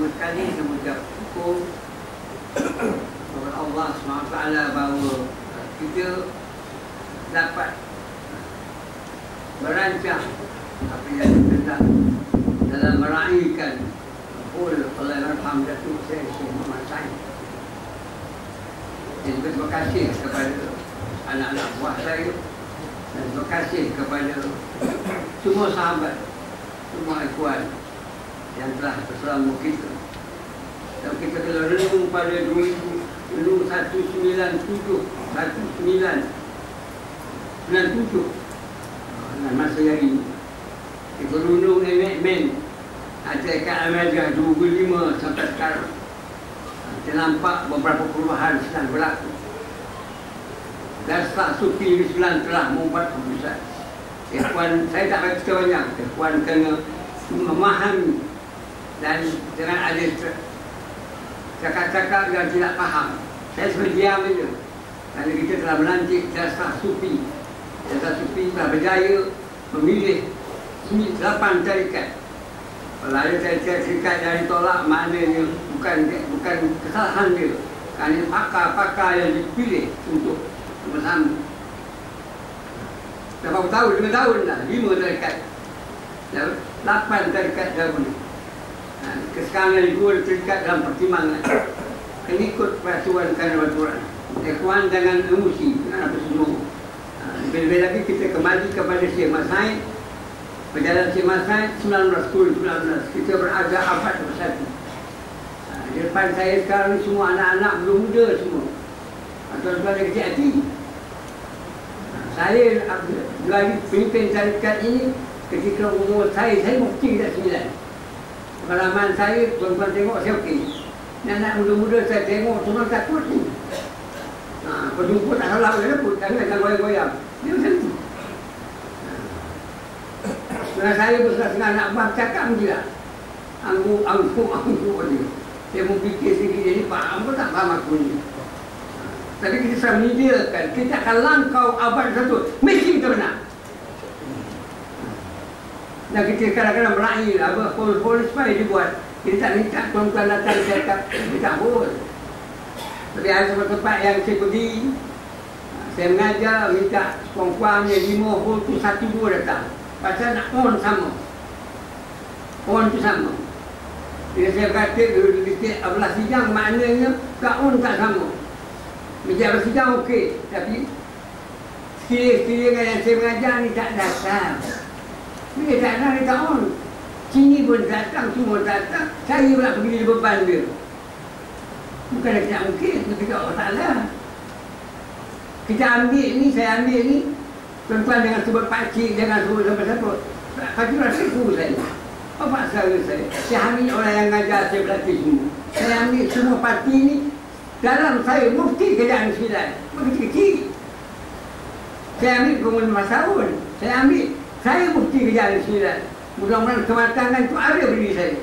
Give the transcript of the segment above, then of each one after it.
pertama sekali saya mengucap syukur kepada Allah SWT bahawa kita dapat merancang apa yang tentang dalam meraihkan Allahyarham Datuk Syekh Muhammad Said. Dan terima kasih kepada anak-anak buah saya dan terima kasih kepada semua sahabat, semua ikhwan yang telah bersama kita. Dan kita telah renung pada 1997 dengan masa hari ini. Kita renung men Ajakan Amelia 25 sampai sekarang. Kita nampak beberapa perubahan sedang berlaku. Dasar Sufi Islam telah membuat keputusan. Ikhwan, saya tak bagi cerita banyak. Ikhwan kena memahami dan jangan ada cakap-cakap yang tidak faham. Saya sebenarnya diam saja. Kerana kita telah melantik Dasar Sufi. Dasar Sufi telah berjaya memilih 8 tarikat. Kalau ada tarikat yang ditolak, maknanya bukan kesalahan dia. Kerana pakar-pakar yang dipilih untuk bersama. Dah berapa tahun? 5 tahun dah. 5 tarikat. 8 tarikat dahulu. Sekarang yang 2 tarikat dalam pertimbangan. Kena ikut peraturan peraturan. Ikhwan jangan emosi dengan apa semua. Lebih-lebih lagi kita kembali kepada Syekh Mat Said. Perjalanan Syekh Mat Said 1910-19. Kita berada abad bersatu. Di depan saya sekarang ni semua anak-anak belum muda semua. Tuan-tuan yang kecil hati. Saya lagi pemimpin tarikat ini ketika umur saya mufti dah 9. Pengalaman saya, tuan-tuan tengok saya okey. Anak muda-muda saya tengok semua takut ni. Berjumpa tak salah boleh leput, jangan goyang-goyang. Dia macam tu. Sebenarnya saya bersama dengan anak abang cakap mesti tak. Angkuh dia. Dia mau fikir sikit jadi faham pun tak faham aku ni. Tapi kita sudah menyediakan, kita akan langkau abad satu. Mesti kita menang. Dan kita kadang-kadang meraih apa polis supaya dibuat. Kita tak minta tuan-tuan datang cakap, kita tak boleh. Tapi ada sebuah tempat yang saya pergi, saya mengajar, minta perempuan yang 5 hol tu 1-2 datang. Pasal nak on sama. On tu sama. Bila saya kata dulu di Ablah Sidang, maknanya tak on tak sama. Meja Ablah Sidang okey, tapi sekiranya yang saya mengajar ni tak datang. Bila tak datang, dia tak on. Sini pun datang, semua datang. Saya pula pergi di beban dia. Bukan tidak mungkin, tapi Allah Ta'ala. Kita ambil ni, saya ambil ni. Tuan-tuan jangan sebut pakcik, jangan sebut siapa-siapa. Pakcik rasa guru saya. Apa sahaja saya? Saya ambil orang yang mengajar, saya berlatih semua. Saya ambil semua parti ni. Dalam saya, mufti kerajaan Sembilan. Kecil-kecil. Saya ambil kemudian tahun. Saya ambil. Saya mufti kerajaan Sembilan. Mudah-mudahan kematangan itu ada beri saya.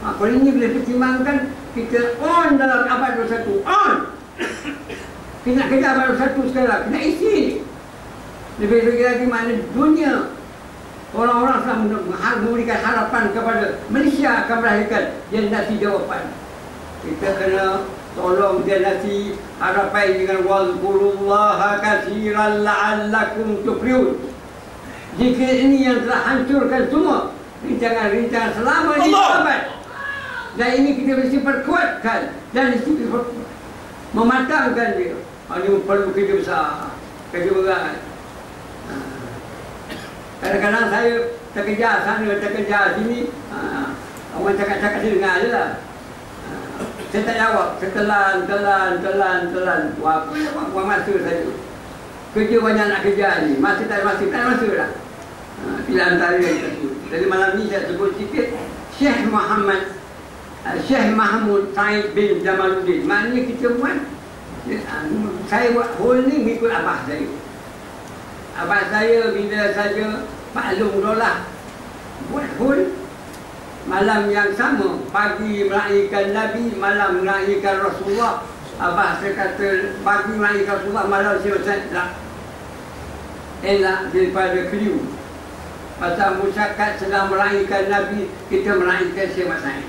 Kalau ini boleh pertimbangkan, kita on dalam abad 21. On! Kita nak kerja abad 21 sekarang. Kita isi. Lebih-lebih lagi mana dunia. Orang-orang sedang memberikan harapan kepada Malaysia akan melahirkan generasi jawapan. Kita kena tolong generasi harapan dengan wazkurullaha katsiran la'allakum tuflihun. Jika ini yang telah hancurkan semua rintangan-rintangan selama 5 abad. Dan ini kita mesti perkuatkan dan mesti mematangkan dia. Ini perlu kerja besar, kerja berat. Kadang-kadang saya terkejar sana, terkejar sini. Orang cakap-cakap saya dengar je lah. Saya tak jawab. Saya telan. Apa yang buang masa saya. Kerja banyak nak kerja ni. Masih tak ada masa lah. Bila antara yang tersebut. Jadi malam ni saya sebut sikit. Syekh Mahmud Said bin Jamaluddin. Maknanya kita buat. Saya buat hol ni mengikut abah saya. Abah saya bila saja maklum dolah buat hol malam yang sama, pagi meraihkan Nabi, malam meraihkan Rasulullah. Abah saya kata pagi meraihkan Rasulullah, malam saya tak elak daripada keliru. Pasal musyakat sedang meraihkan Nabi, kita meraihkan Syekh Mat Said.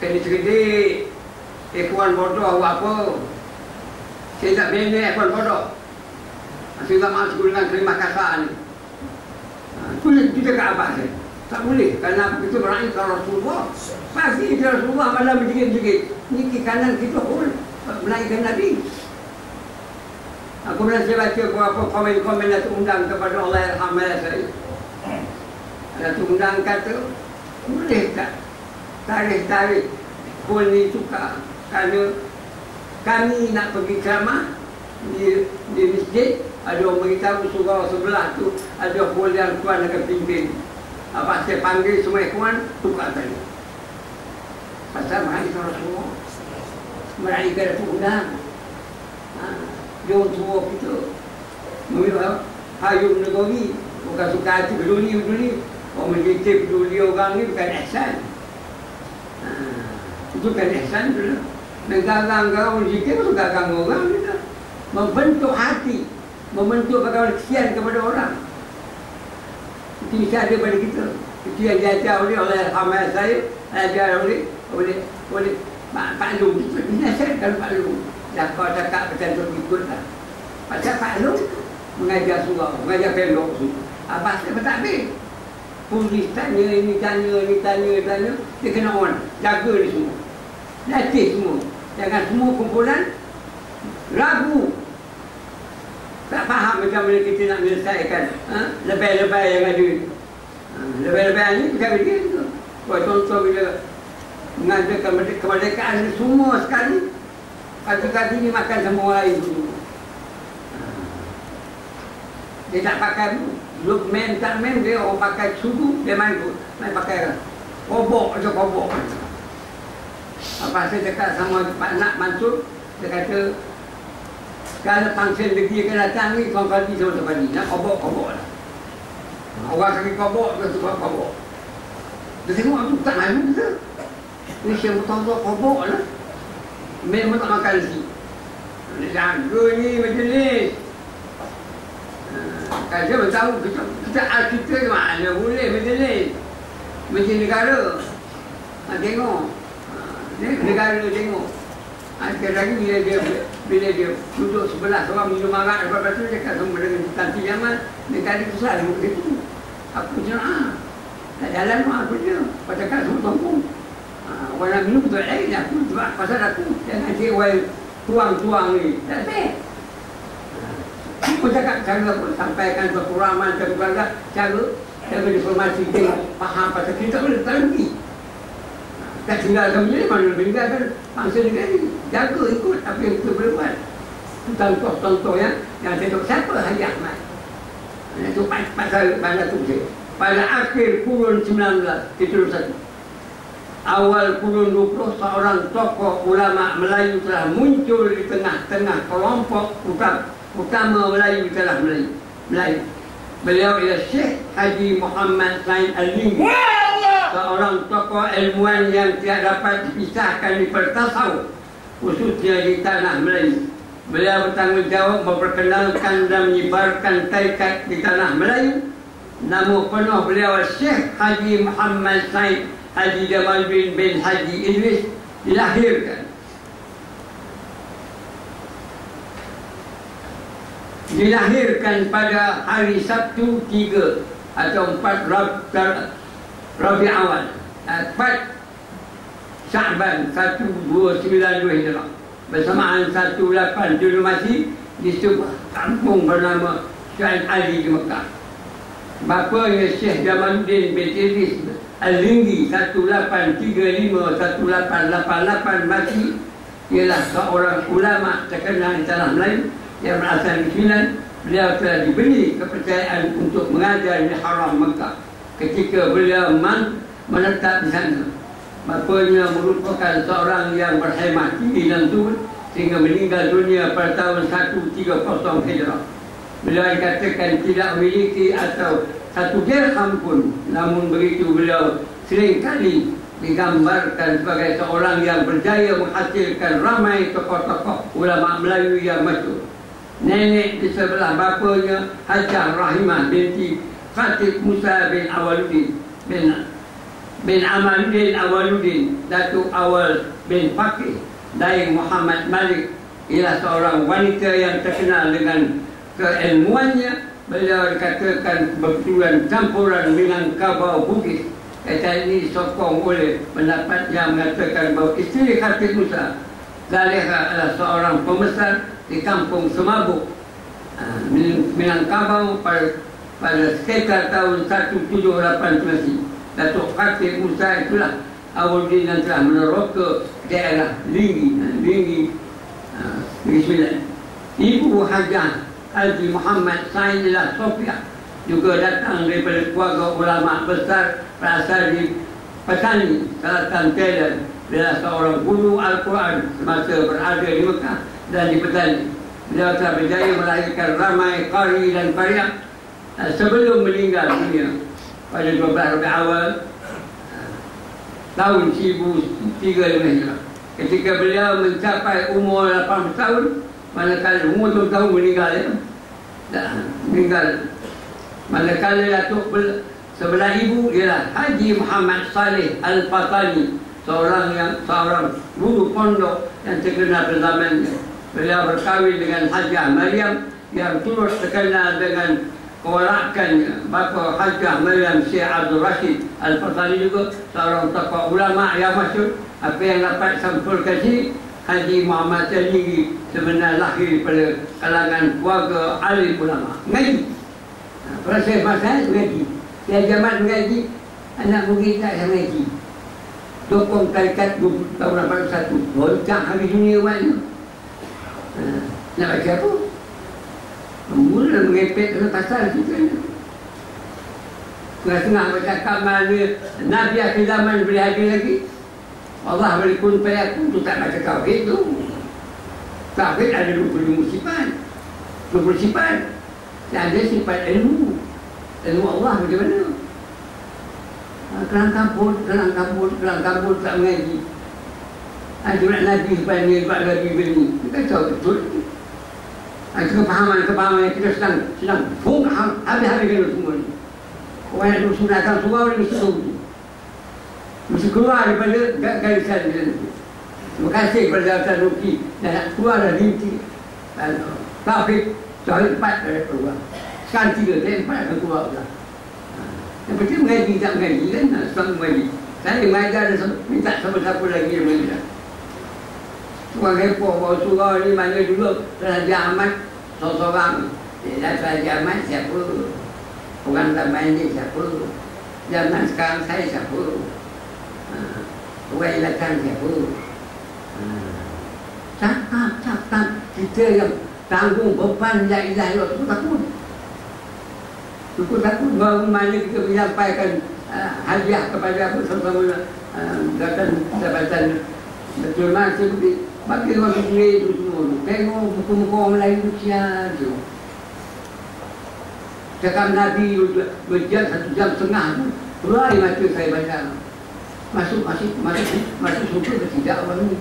kena cerdik. Ikhwan bodoh buat apa? Saya tak bina ikhwan bodoh. Saya tak masuk dengan terima kasar ni. Itu cakap apa saya? Tak boleh. Kerana kita berani kalau Rasulullah. Pasti kita Rasulullah malam berjigit-jigit. Ni ke kanan kita pun menaikkan Nabi. Aku pernah saya baca beberapa komen-komen Datuk Undang kepada Allah Yarhamah saya. Datuk Undang kata, boleh tak tarikh-tarikh pun ni tukar? Kerana kami nak pergi ceramah di masjid, ada orang beritahu surau sebelah tu ada hol yang tuan akan pimpin. Apa saya panggil semua ikhwan, tukar tadi. Pasal meraih Rasulullah, meraih Datuk Undang. Jom semua kita memilih hayum negeri, bukan suka hati peduli. Orang menjadi peduli orang ni bukan ihsan. Itu kan ihsan tu lah. Menggagang orang zikir itu gagang orang ni lah. Membentuk hati, membentuk bagaimana kesian kepada orang. Itu mesti ada pada kita. Itu yang diajar oleh Yarhamah saya, diajar oleh Pak Long. Itu dinasihatkan Pak Long. Dah kau cakap macam tu ikutlah. Pasal Pak Long mengajar surau, mengajar pendok tu. Abang saya tak habis. Polis tanya ini, tanya. Dia kena on, jaga ni semua. Latih semua. Jangan semua kumpulan ragu. Tak faham macam mana kita nak menyelesaikan lebay-lebay yang ada. Lebay-lebay ni bukan dia tu. Contoh bila mengadakan kemerdekaan ni semua sekali. Kaki-kaki ni makan sama orang lain dulu. Dia tak pakai look man, tak man, dia orang pakai sudu, dia main pakai kobok je kobok. Apa saya cakap sama Pak Nak Mansur, dia kata kalau function negeri akan datang ni, kau kali sama-sama ni, nak kobok-kobok lah. Orang kaki kobok, dia suka kobok. Dia tengok tu tak malu ke? Ni siapa tahu kobok lah. Memang tak makan nasi. Dia jaga ni majlis. Kan saya beritahu kita artikel mana boleh majlis. Majlis negara. Tengok. Negara tengok. Sekali lagi bila dia duduk sebelah orang minum arak, lepas tu dia cakap sama dengan tanti zaman, negara tu selalu begitu. Aku cakap, tak jalan apa dia. Lepas cakap semua tumpung. Orang nak minum betul lain, aku sebab pasal aku jangan cewek tuang-tuang ni. Tak fair. Aku cakap cara pun sampaikan suatu ramal cara informasi tengok faham pasal kita boleh tak rugi. Tak tinggalkan benda mana lebih tinggalkan bangsa negara ni. Jaga ikut apa yang kita boleh buat. Contoh-contoh yang saya tahu siapa Haji Ahmad. Itu pasal tu saya. Pada akhir kurun 19 itu satu. Awal kurun 20 seorang tokoh ulama Melayu telah muncul di tengah-tengah kelompok utama Melayu telah Melayu. Beliau ialah Syekh Haji Muhammad Said Al-Linggi, seorang tokoh ilmuwan yang tidak dapat dipisahkan di pertasawuf, khususnya di tanah Melayu. Beliau bertanggungjawab memperkenalkan dan menyebarkan tarikat di tanah Melayu. Nama penuh beliau Syekh Haji Muhammad Said Haji Jamaluddin bin Haji Idris dilahirkan pada hari Sabtu 3 atau 4 Rabi' Awal 4 Sya'ban 1292 Hijrah bersamaan 1870 Masih di sebuah kampung bernama Syed Ali di Mekah. Bapanya Syekh Jamaluddin bin Idris Al-Linggi 1835-1888 Masih ialah seorang ulama terkenal di tanah Melayu yang berasal di Kelantan. Beliau telah diberi kepercayaan untuk mengajar di Haram Mekah ketika beliau menetap di sana. Bapanya merupakan seorang yang berhemat tinggi dan turun sehingga meninggal dunia pada tahun 130 Hijrah. Beliau dikatakan tidak memiliki atau satu dirham pun, namun begitu beliau seringkali digambarkan sebagai seorang yang berjaya menghasilkan ramai tokoh-tokoh ulama Melayu yang masyhur. Nenek di sebelah bapanya Hajah Rahimah binti Khatib Musa bin Awaluddin bin bin Amaluddin Awaluddin, Datuk Awal bin Fakih, Daing Muhammad Malik ialah seorang wanita yang terkenal dengan keilmuannya. Beliau dikatakan berketurunan campuran Minangkabau Bugis. Kata ini disokong oleh pendapat yang mengatakan bahawa isteri Khatib Musa, Zaleha, adalah seorang pembesar di kampung Semabuk, Minangkabau pada sekitar tahun 1789. Datuk Khatib Musa itulah Awaluddin yang telah meneroka daerah Linggi Sembilan. Ibu Hajah Haji Muhammad Saidillah Sofia juga datang daripada keluarga ulama besar berasal di Petani, Selatan Thailand. Beliau seorang guru Al-Quran semasa berada di Mekah dan di Petani. Beliau telah berjaya melahirkan ramai qari dan qariah sebelum meninggal dunia pada 12 Rabiul Awal tahun 1035 Hijrah. Ketika beliau mencapai umur 80 tahun, manakala umur 20 tahun meninggal, meninggal. Manakala Datuk sebelah ibu ialah Haji Muhammad Saleh Al-Fatani, seorang guru pondok yang terkenal pada zamannya. Beliau berkahwin dengan Hajah Maryam yang turut terkenal dengan kewarakannya. Bapa Hajah Maryam Syekh Abdul Rashid Al-Fatani juga seorang tokoh ulama yang masyhur. Apa yang dapat sampulkan sini, Haji Muhammad Tinggi sebenarnya lahir pada kalangan keluarga alim ulama. Mengaji. Proses masa mengaji. Dia jamat mengaji, anak murid tak yang mengaji. Dokong tarikat 20 tahun 81. Roncak hari dunia mana? Nak baca apa? Mula mengepek dalam pasal situ. Tengah-tengah bercakap mana Nabi akhir zaman boleh hadir lagi. Allah boleh kun payakun tu tak baca tauhid tu. Tauhid ada 25 sifat. 20 sifat. Dan ada sifat ilmu. Ilmu Allah macam mana? Kelang kabut tak mengaji. Jurat Nabi supaya ni, jurat Nabi beri. Kita tahu betul. Kepahaman yang kita sedang habis-habis kena semua ni. Orang yang sunatkan surau ni mesti tahu. Mesti keluar daripada garisan dia. Terima kasih kepada Dr. Nuki dan nak keluar dari rinti. Tauhid 4 dari keluar. Sekarang 3, dari 4 akan keluar pula. Yang penting mengaji tak mengaji kan? Selalu mengaji. Saya mengajar dan minta siapa-siapa lagi yang mengajar. Orang heboh bahawa surau ni mana dulu Raja Ahmad seorang-seorang. Raja Ahmad siapa? Orang zaman ni siapa? Zaman sekarang saya siapa? Orang yang datang siapa? Cakap kita yang tanggung beban la ilaha illallah takut. Takut bahawa mana kita menyampaikan hadiah kepada apa sama-sama datang jabatan betul masa seperti bagi orang kecil itu semua. Tengok muka-muka orang Melayu kesian tu. Cakap Nabi berjam 1 jam setengah tu. Keluar mata saya baca. Masuk surga ke tidak orang ni?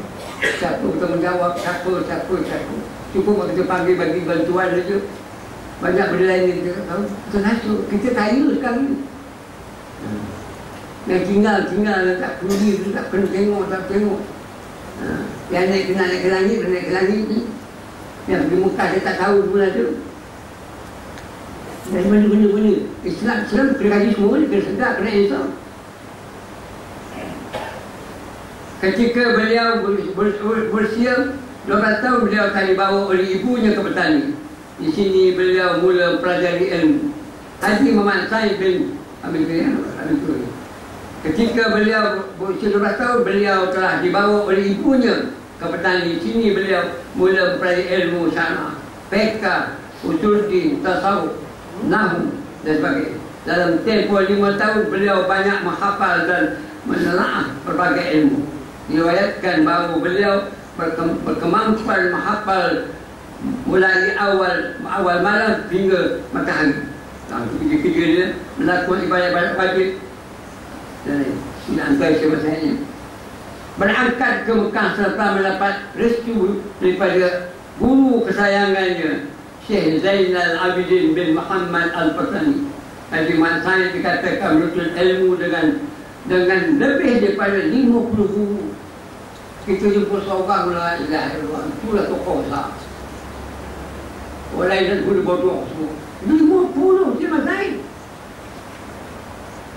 Siapa bertanggungjawab? Siapa? Cukup kita panggil bagi bantuan saja. Banyak benda lain yang kita tahu. Kita masuk. Kita kaya sekarang ni. Yang tinggal tak peduli, tak kena tengok. Yang naik ke langit ni. Yang pergi Mekah dia tak tahu pula tu. Dari mana benda-benda. Islam kena kaji semua ni, kena sedar, kena insaf. Ketika beliau berusia 12 tahun, beliau akan dibawa oleh ibunya ke Petani. Di sini beliau mula mempelajari ilmu. Haji Muhammad Said bin Amin. Ketika beliau berusia 12 tahun, beliau telah dibawa oleh ibunya ke Petani. Di sini beliau mula mempelajari ilmu syarah, fiqh, usuluddin, tasawuf, nahwu dan sebagainya. Dalam tempoh 5 tahun, beliau banyak menghafal dan menelaah berbagai ilmu. Diriwayatkan bahawa beliau berkemampuan menghafal mulai awal malam hingga matahari. Kerja dia melakukan ibadat-ibadat wajib dan antara sebagainya. Berangkat ke Mekah serta mendapat restu daripada guru kesayangannya, Syekh Zainal Abidin bin Muhammad Al-Fatani. Haji Muhammad Said dikatakan menuntut ilmu dengan dengan lebih daripada 50 guru. Kita jumpa seorang la ilaha illallah, itulah tokoh besar. Orang lain boleh bodoh semua. 50 Syekh Zaid.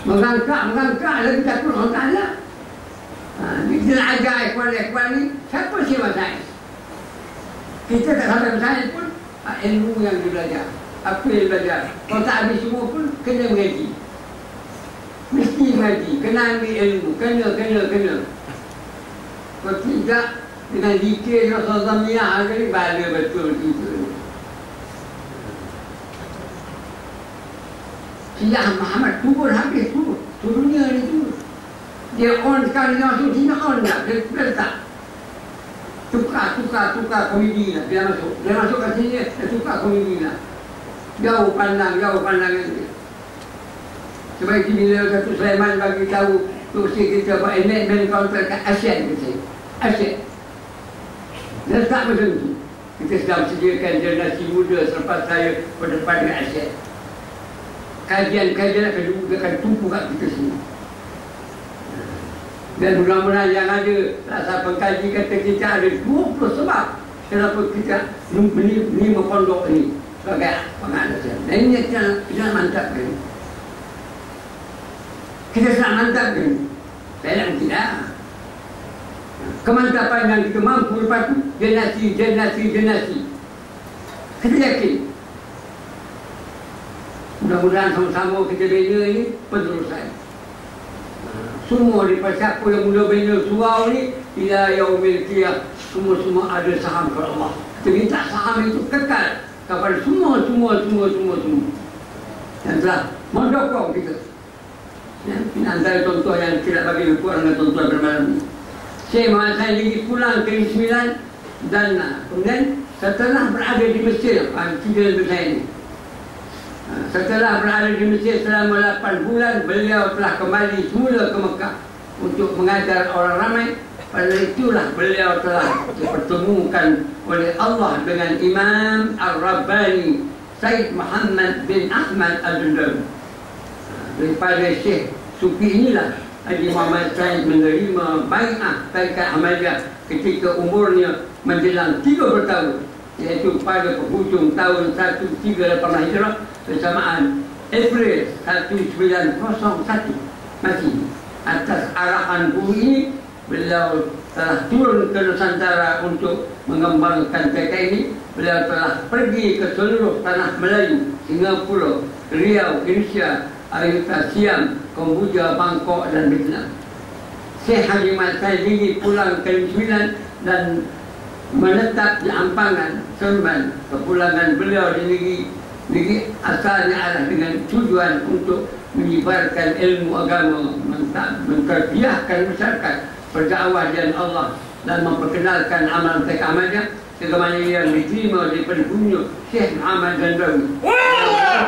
Mengangkat lagi takut Allah Ta'ala. Kita nak ajar ikhwan ni, siapa Syekh Zaid? Kita tak sampai Zaid pun, ilmu yang dia belajar. Apa yang dia belajar? Kalau tak habis semua pun, kena mengaji. Mesti mengaji, kena ambil ilmu, kena. Kalau tidak, dengan zikir Rasulullah Zamiyah ni, bala betul itu. Sejak Muhammad turun habis turunnya ni tu. Dia on sekali dia masuk sini on tak? Dia letak. Tukar komedi lah. Dia masuk kat sini, dia tukar komedi lah. Jauh pandang dia. Sebab itu bila Datuk Sulaiman bagi tahu Turki kita buat amendment kontrak kat ASEAN kata. ASEAN. Dia letak macam tu. Kita sedang sediakan generasi muda selepas saya berdepan dengan ASEAN. Kajian akan tumpu kat kita sini. Dan mudah-mudahan yang ada rasa pengkaji kata kita ada 20 sebab kenapa kita beli pondok ini sebagai pengalasan. Dan ini kita mantapkan. Kita sedang mantapkan. Saya nak tidak. Kemantapan yang kita mampu lepas itu generasi. Kita yakin. Mudah-mudahan sama-sama kita bina ini penerusan. Semua daripada siapa yang mula bina surau ni ila yaumil qiyamah, semua ada saham kepada Allah. Kita minta saham itu kekal kepada semua yang telah mendokong kita. Ini antara contoh yang tidak bagi kurang dengan contoh bermalam ini. Syekh Muhammad Zaid lagi pulang ke Negeri Sembilan dan kemudian setelah berada di Mesir, setelah berada di Mesir selama 8 bulan, beliau telah kembali semula ke Mekah untuk mengajar orang ramai. Pada itulah beliau telah dipertemukan oleh Allah dengan Imam Ar-Rabbani Said Muhammad bin Ahmad Al-Dundawi. Daripada Syekh Sufi inilah Haji Muhammad Zaid menerima bai'ah tarikat Ahmadiyah ketika umurnya menjelang 30 tahun, iaitu pada penghujung tahun 1385 Hijrah bersamaan April 1901. Masih atas arahan guru ini, beliau telah turun ke Nusantara untuk mengembangkan tarikat ini. Beliau telah pergi ke seluruh tanah Melayu, Singapura, Riau, Indonesia, Ayutthaya, Siam, Kamboja, Bangkok dan Vietnam. Syekh Haji Muhammad Zaid lagi pulang ke Negeri Sembilan dan menetap di Ampangan, Seremban. Kepulangan beliau di negeri asalnya adalah dengan tujuan untuk menyebarkan ilmu agama, mentarbiyahkan masyarakat, berdakwah jalan Allah dan memperkenalkan amalan tarikat Ahmadiyah sebagaimana yang diterima daripada guru Syekh Muhammad Zandawi.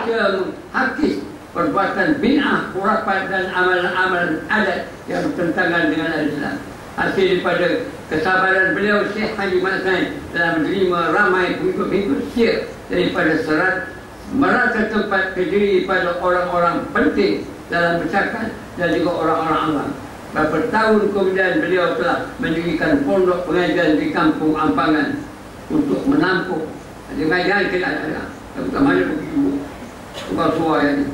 Dia menghakis perbuatan bid'ah, khurafat dan amalan-amalan adat yang bertentangan dengan Al-Islam. Hasil daripada kesabaran beliau, Syekh Haji Muhammad Zaid telah menerima ramai pengikut-pengikut Syekh daripada serat merata tempat berdiri pada orang-orang penting dalam masyarakat dan juga orang-orang awam. Beberapa tahun kemudian beliau telah mendirikan pondok pengajian di kampung Ampangan untuk menampung pengajian tidak ada. Tak mana begitu tukar suara ini.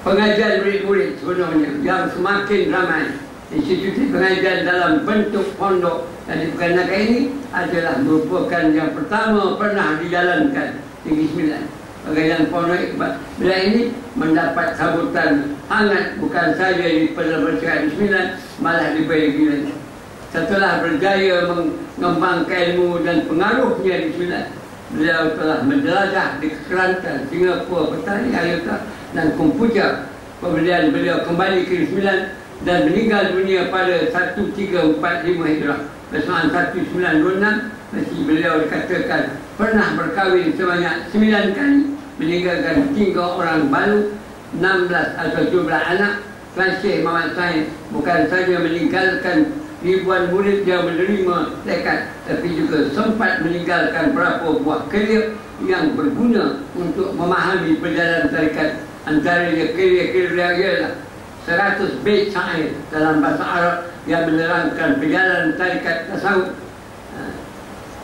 Pengajian murid-murid sebenarnya yang semakin ramai. Institusi pengajian dalam bentuk pondok yang diperkenalkan ini adalah merupakan yang pertama pernah dijalankan di Negeri Sembilan. Pengajian pondok bila ini mendapat sambutan hangat bukan saja di masyarakat Negeri Sembilan, malah di Bayi. Setelah berjaya mengembangkan ilmu dan pengaruhnya di Sembilan, beliau telah menjelajah di Kelantan, Singapura, Petani, Ayutthaya dan Kompuja. Kemudian beliau kembali ke Sembilan dan meninggal dunia pada 1345 Hijrah. Bersamaan 1926 masih beliau dikatakan pernah berkahwin sebanyak 9 kali, meninggalkan 3 orang baru, 16 atau jumlah anak. Syekh Muhammad Zaid bukan saja meninggalkan ribuan murid yang menerima zakat, tapi juga sempat meninggalkan berapa buah kerja yang berguna untuk memahami perjalanan tarikat. Antaranya kira-kira ialah 100 bait syair dalam bahasa Arab yang menerangkan perjalanan tarikat tasawuf.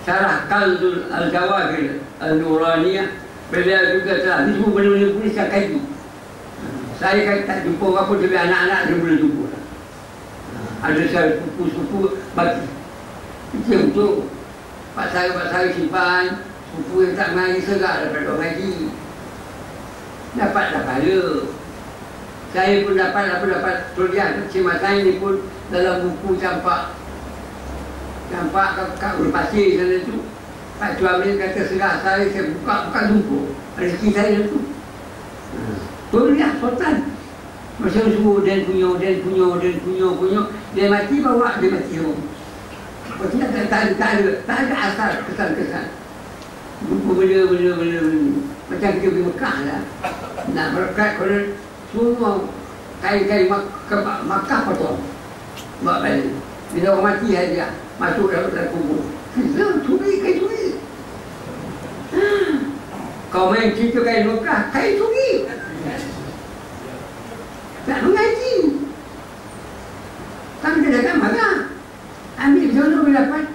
Syarah Kanzul Al-Jawahir Al-Nuraniyah, beliau juga telah semua benda-benda tulis saya kaji. Saya kan tak jumpa apa tapi anak-anak dia boleh jumpa. Ada saya sepupu-sepupu bagi. Itu yang betul. Pak saya simpan, sepupu yang tak mengaji segar daripada orang ngaji. Dapatlah pahala. Saya pun dapat tulisan kecil masa ini pun dalam buku campak kat Ulu Pasir sana tu. Pak Tuan Amin kata serah saya buka jumpa rezeki saya tu. Tulis sultan. Masa semua dan punya. Dia mati bawa dia mati semua. Tak ada asal kesan-kesan. Jumpa benda. Macam kita pergi Mekah lah. Nak berkat pada semua kain-kain Makkah potong. Buat balik. Bila orang mati saja masuk dalam kubur. Curi. Kau main cerita kain Mekah, kain curi. Tak mengaji. Kan kita datang marah. Ambil jodoh bila dapat.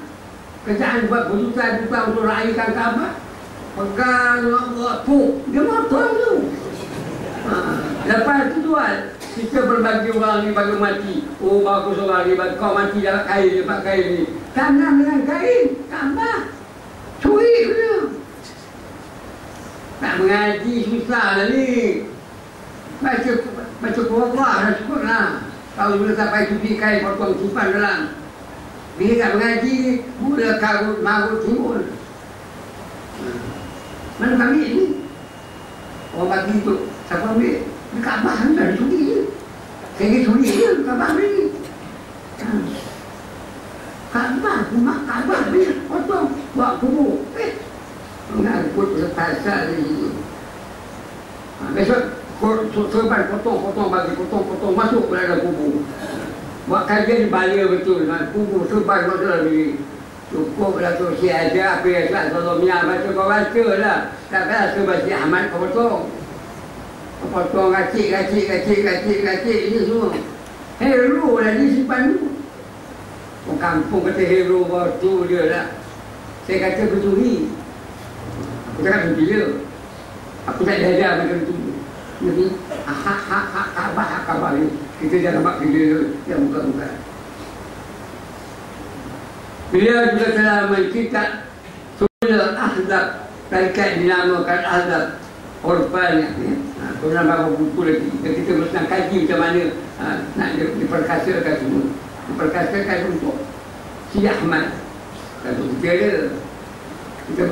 Kerjaan buat berjuta-juta untuk raihkan Kaabah. Pegang puk. Dia motor tu. Lepas itu jual. Kita berbagi orang ni bagi mati. Oh bagus orang ni bagi kau mati dapat kain ni, pakai kain ni. Tanam dengan kain. Kaabah. Curi dia. Tak mengaji susah lah ni. Baca kuah-kuah dah cukup lah. Kalau bila sampai cuci kain potong simpan dalam. Bila tak mengaji mula karut marut timbul. Mana ambil ni? Orang bagi tu siapa ambil? Dekat Kaabah ni dah curi je. Saya pergi curi je Kaabah ni. Kaabah ni potong buat kubur. Mengangkut sepasal ni. Besok serban potong bagi potong masuk ke dalam kubur. Buat kajian balia betul. Kubur serban masuk dalam diri. Cukup lah tu si aja apa yang tak tolongnya baca kau baca lah. Tak rasa baca Ahmad kau potong. Kau potong kacik ni semua. Hero lah ni simpan tu. Orang kampung kata hero waktu dia lah. Saya kata bercuri. Aku cakap bercuri dia. Aku tak ada macam tu. Jadi Kaabah ni. Kita jangan nampak kerja yang muka-muka. Beliau juga telah mencetak surah Ahzab. Tarikat dinamakan Ahzab Orfanya. Kau nak bawa buku lagi. Kita mesti kaji macam mana nak diperkasakan semua. Diperkasakan untuk si Ahmad. Satu kita ada. Kita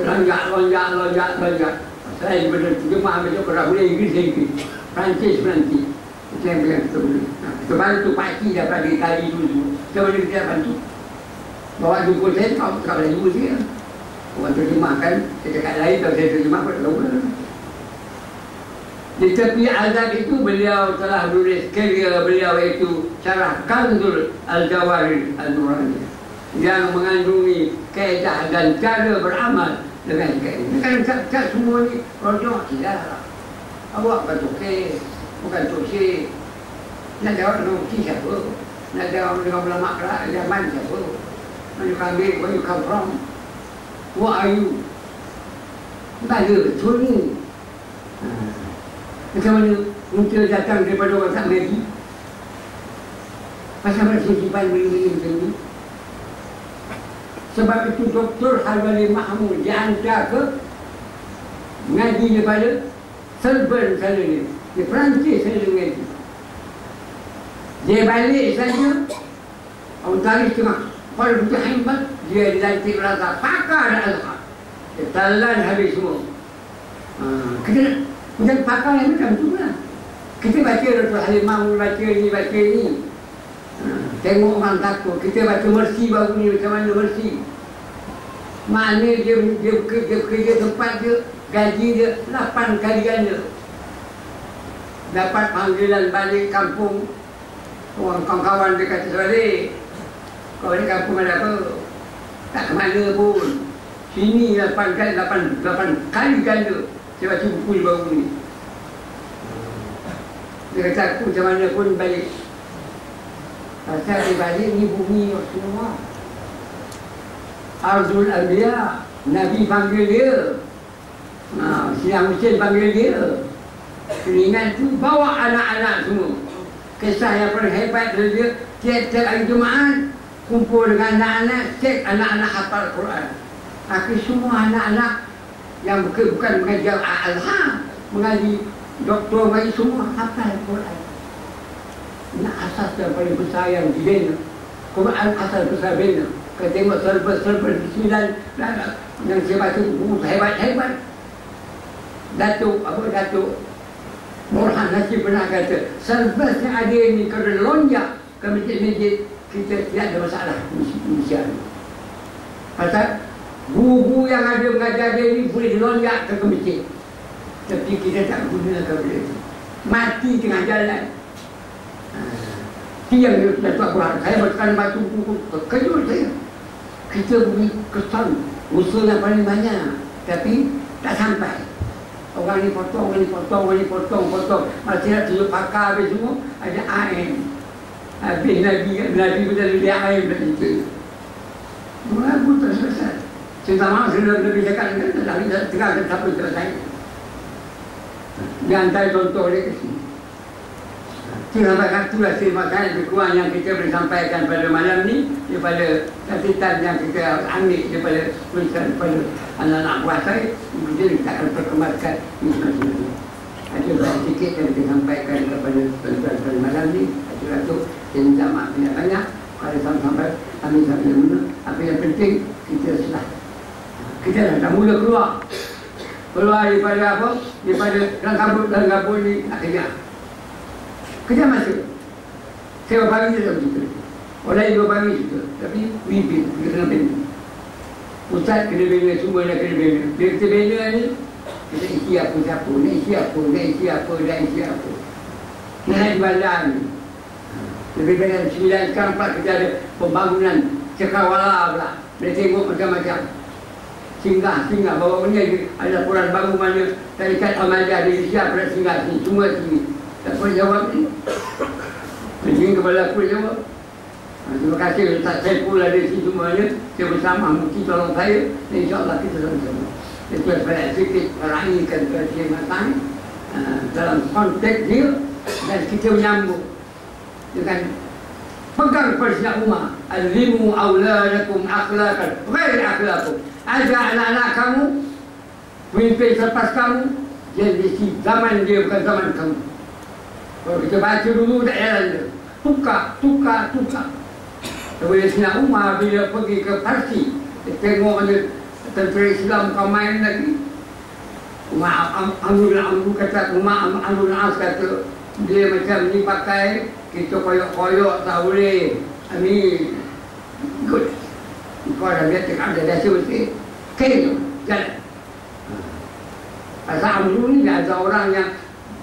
lonjak. Saya benar terjemah macam orang boleh Inggeris. Perancis. Itu yang kita boleh. Kita bantu pakcik daripada Itali dulu. Kita boleh kita bantu. Bawa jumpa saya, kau tak boleh jumpa saya. Orang terjemahkan, saya cakap lain, kalau saya terjemah, tak tahu lah. Di tepi azab itu, beliau telah menulis karya beliau itu Syarah Kanzul Al-Jawahir Al-Nuraniyah yang mengandungi kaedah dan cara beramal dengan kaedah. Kan cat semua ni, rojok tidak. Awak bukan tukis, bukan tukis. Nak jawab dengan tukis siapa? Nak jawab dengan ulama zaman siapa? Where you come from? What are you? Baca betul ni. Macam mana muncul datang daripada orang tak mengaji? Pasal mana simpan benda-benda macam ni? Sebab itu Dr. Halwani Mahmud dihantar ke mengaji daripada Selburne sana ni. Di Perancis sana dia mengaji. Dia balik saja, orang tarik tengah. Kalau begitu hebat, dia dilantik rasa pakar Al-Azhar. Dia talan habis semua. Kita macam pakar yang macam tu lah. Kita baca Dr. Halimah baca ni. Tengok orang takut. Kita baca Mercy baru ni, macam mana Mercy. Maknanya dia kerja tempat dia, gaji dia 8 kali ganda. Dapat panggilan balik kampung. Orang kawan-kawan dia kata balik. Kau ni kampung ada apa? Tak ke mana pun. Sini 8 kali ganda saya baca buku ni baru ni. Dia kata aku macam mana pun balik. Pasal dia balik ni bumi Rasulullah. Arzul Anbiya, Nabi panggil dia. Siang Hussein panggil dia. Kelingan tu bawa anak-anak semua. Kisah yang paling hebat dia, tiap-tiap hari Jumaat kumpul dengan anak-anak, cek anak-anak hafal Quran. Akhir semua anak-anak yang bukan mengajar Al-Ham, mengaji doktor, mengaji semua hafal Quran. Nak asas yang paling besar yang dibina. Quran asas besar bina. Kita tengok serba-serba Bismillah yang saya baca buku hebat-hebat. Datuk Burhan Nasib pernah kata, servis yang ada ini kerana lonjak ke masjid-masjid, kita tidak ada masalah Malaysia ni. Pasal guru-guru yang ada mengajar dia ni boleh lonjak ke masjid, tapi kita tak gunakan benda itu. Mati tengah jalan. Yang Datuk Burhan, saya bertekan baca buku, terkejut saya. Kita beri kesan usaha yang paling banyak, tapi tak sampai. Orang ni potong, orang ni potong, orang ni potong. Masih nak tunjuk pakar habis semua, ada AIM. Habis Nabi pun ada dia AIM dan itu. Mengaku tak selesai. Saya tak mahu, saya lebih cakap, tak tengah ke siapa selesai. Dia hantar contoh dia ke sini. Sampai itulah masalah lebih kurang yang kita boleh sampaikan pada malam ni, daripada catatan yang kita ambil daripada tulisan pada anak-anak buah saya. Kemudian kita akan perkembangkan ini semua. Ada sedikit yang kita sampaikan kepada tuan-tuan pada malam ni. Ada saya minta maaf banyak-banyak pada sampai kami sampai mula. Apa yang penting kita selah. Kita dah mula keluar daripada apa? Daripada dalam kabut ni nak kerja. Kerja masuk. Saya berbagi dia tak begitu. Orang lain berbagi juga. Tapi pimpin, kita kena bina. Ustaz kena bina, semua nak kena bina. Bila kita bina ni, kita isi apa siapa, nak isi apa. Naik badan ni. Lebih banyak 9 sekarang pula kita ada pembangunan cakrawala pula. Dia tengok macam-macam. Singgah, bawa benda ada laporan baru mana tarikat Ahmadiyah di Malaysia pernah singgah sini, semua sini. Tak boleh jawab ni. Jadi kepala aku jawab. Terima kasih Ustaz Saiful ada di sini semuanya. Saya bersama mungkin tolong saya. Dan insyaAllah kita sama-sama. Itu saya sedikit raihkan perhatian matang dalam konteks dia. Dan kita menyambung dengan pegang persiap rumah. Alimu awladakum akhlaqan ghairi akhlaqum. Ajar anak-anak kamu, pemimpin selepas kamu, jadi zaman dia bukan zaman kamu. Kalau kita baca dulu tak jalan dia. Tukar. Bila Sina Umar bila pergi ke Parsi, dia tengok ada tentera Islam kau main lagi. Umar Amrul kata, dia macam ni pakai, kita koyok-koyok tak boleh. Amin. Good. Kau dah lihat cakap dah biasa mesti. Kena jalan. Pasal Amrul ni dah ada orang yang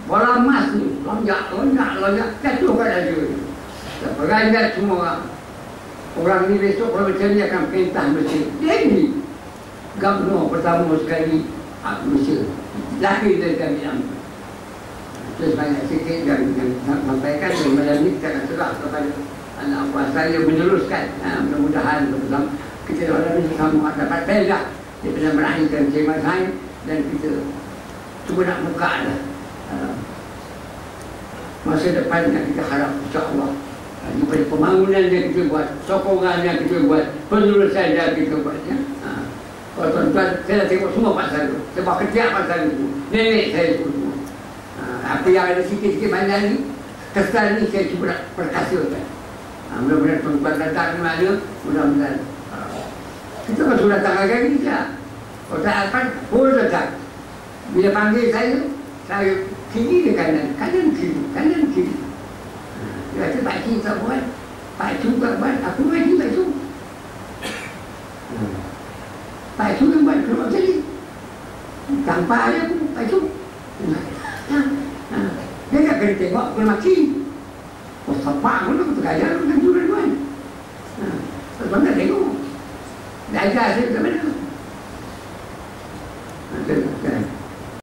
bola emas ni, lonjak, jatuh pada dia. Tak beranjat semua orang. Orang ni besok kalau macam ni akan perintah Mesir. Dia ni Gubernur pertama sekali Mesir. Lahir dari kami yang terus banyak sikit yang sampaikan dan malam ni kita akan serah kepada anak buah saya meneruskan. Mudah-mudahan bersama kita orang ni sama dapat pedah daripada melahirkan Cik Hain dan kita cuba nak buka lah masa depan yang kita harap insyaAllah daripada pembangunan yang kita buat, sokongan yang kita buat, penerusan yang kita buat ya. Kalau tuan-tuan, saya dah tengok semua pasal itu. Saya bawa ketiak pasal itu. Nenek saya semua. Apa yang ada sikit-sikit banyak ni, kesan ni saya cuba nak perkasakan. Mudah-mudahan tuan-tuan datang di mana, mudah-mudahan kita kan sudah datang lagi saja. Kalau tak akan, boleh datang. Bila panggil saya kiri ke kanan kiri. Dia kata Pak Cik tak buat, Pak Cik tak buat, aku bagi Pak Cik. Pak Cik yang buat keluar tadi. Tanpa ada aku, Pak Cik. Dia tak kena tengok, kena maki. Oh, sepak pun aku tergajar, aku kan jual tuan. Tuan tak tengok. Dia ajar saya macam mana?